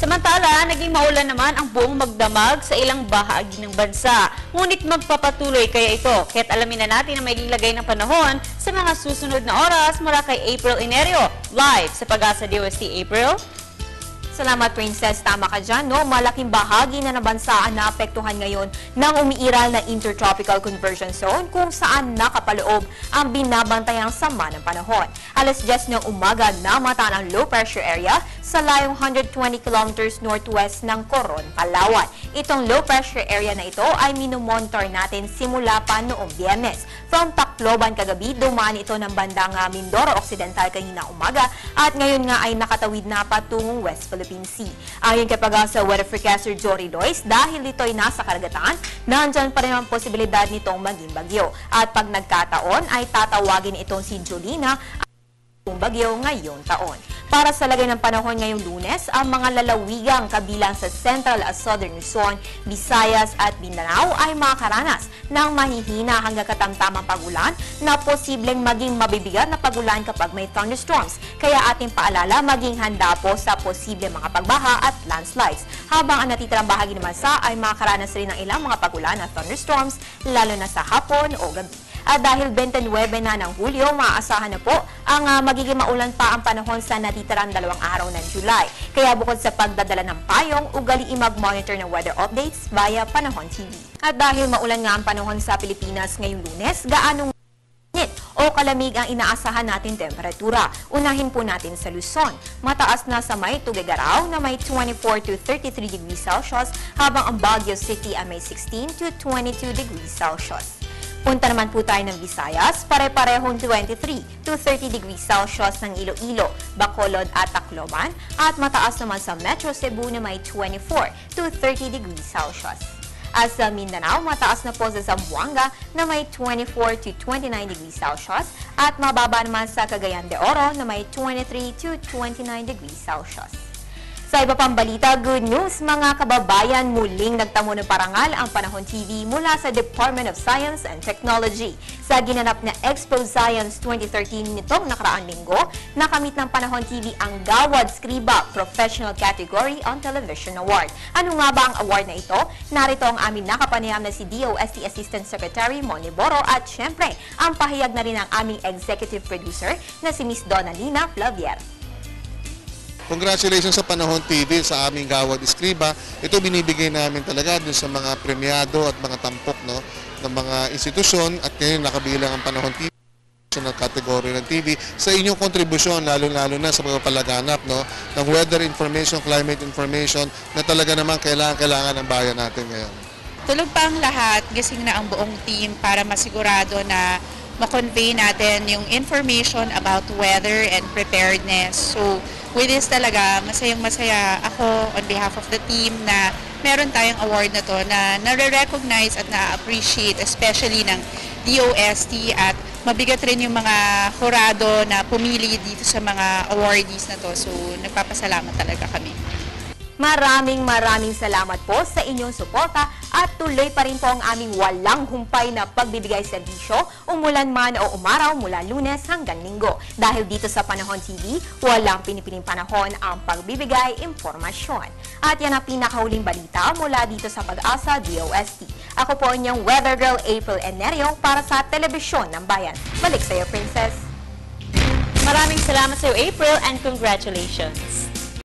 Samantala, naging maulan naman ang buong magdamag sa ilang bahagi ng bansa. Ngunit magpapatuloy kaya ito, kaya't alamin na natin ang may lilagay ng panahon sa mga susunod na oras mula kay April Inerio. Live sa Pag-asa DOST, April. Salamat, Princess. Tama ka dyan, no? Malaking bahagi na ng bansa ang naapektuhan ngayon ng umiiral na Intertropical Conversion Zone kung saan nakapaloob ang binabantayang sama ng panahon. Alas 10 ng umaga namataan ang low pressure area sa layong 120 kilometers northwest ng Coron, Palawan. Itong low pressure area na ito ay minomonitor natin simula pa noong Biyernes. From Tacloban kagabi, dumaan ito ng bandang Mindoro Occidental kanina umaga at ngayon nga ay nakatawid na patungong West Philippine Sea. Ayon kay Pag-asa weather forecaster Jory Lois, dahil ito ay nasa karagatan, nandyan pa rin ang posibilidad nitong maging bagyo. At pag nagkataon ay tatawagin itong si Jolina ang bagyo ngayong taon. Para sa lagay ng panahon ngayong Lunes, ang mga lalawigang kabilang sa Central at Southern Luzon, Visayas at Mindanao ay makakaranas ng mahihina hanggang katamtamang pagulan na posibleng maging mabibigat na pagulan kapag may thunderstorms. Kaya ating paalala, maging handa po sa posibleng mga pagbaha at landslides. Habang ang natitirang bahagi ng bansa ay makakaranas rin ng ilang mga pagulan at thunderstorms, lalo na sa hapon o gabi. At dahil 29 na ng Hulyo, maaasahan na po ang magiging maulan pa ang panahon sa natitirang 2 araw ng July. Kaya bukod sa pagdadala ng payong, ugaliin mag-monitor ng weather updates via Panahon TV. At dahil maulan nga ang panahon sa Pilipinas ngayong Lunes, gaanong init o kalamig ang inaasahan natin temperatura. Unahin po natin sa Luzon. Mataas na sa may Tuguegarao na may 24 to 33 degrees Celsius, habang ang Baguio City ay may 16 to 22 degrees Celsius. Punta naman po tayo ng Visayas, pare-parehong 23 to 30 degrees Celsius ng Iloilo, Bacolod at Tacloban, at mataas naman sa Metro Cebu na may 24 to 30 degrees Celsius. At sa Mindanao, mataas na po sa Zamboanga na may 24 to 29 degrees Celsius, at mababa naman sa Cagayan de Oro na may 23 to 29 degrees Celsius. Sa iba pang balita, good news mga kababayan, muling nagtamo ng parangal ang Panahon TV mula sa Department of Science and Technology. Sa ginanap na Expo Science 2013 nitong nakaraang linggo, nakamit ng Panahon TV ang Gawad Scriba Professional Category on Television Award. Ano nga ba ang award na ito? Narito ang aming nakapanayam na si DOST Assistant Secretary Moni Boro at syempre, ang pahayag na rin ng aming executive producer na si Miss Donalina Flavier. Congratulations sa Panahon TV sa aming Gawad Scriba. Ito binibigay namin talaga dun sa mga premiado at mga tampok, no, ng mga institusyon, at ngayon nakabilang ang Panahon TV na kategory ng TV sa inyong kontribusyon, lalo-lalo na sa pagpapalaganap, no, ng weather information, climate information na talaga naman kailangan ng bayan natin ngayon. Tulog pa ang lahat, gising na ang buong team para masigurado na ma-convey natin yung information about weather and preparedness. So, with this talaga, masayang-masaya ako on behalf of the team na meron tayong award na to na nare-recognize at na-appreciate, especially ng DOST, at mabigat rin yung mga hurado na pumili dito sa mga awardees na to. So, nagpapasalamat talaga kami. Maraming salamat po sa inyong suporta at tuloy pa rin po ang aming walang humpay na pagbibigay serbisyo, umulan man o umaraw mula Lunes hanggang Linggo. Dahil dito sa Panahon TV, walang pinipiling panahon ang pagbibigay impormasyon. At yan ang pinakahuling balita mula dito sa Pag-asa DOST. Ako po inyong Weather Girl April Enerio para sa Telebisyon ng Bayan. Balik sa iyo, Princess. Maraming salamat sa iyo, April, and congratulations.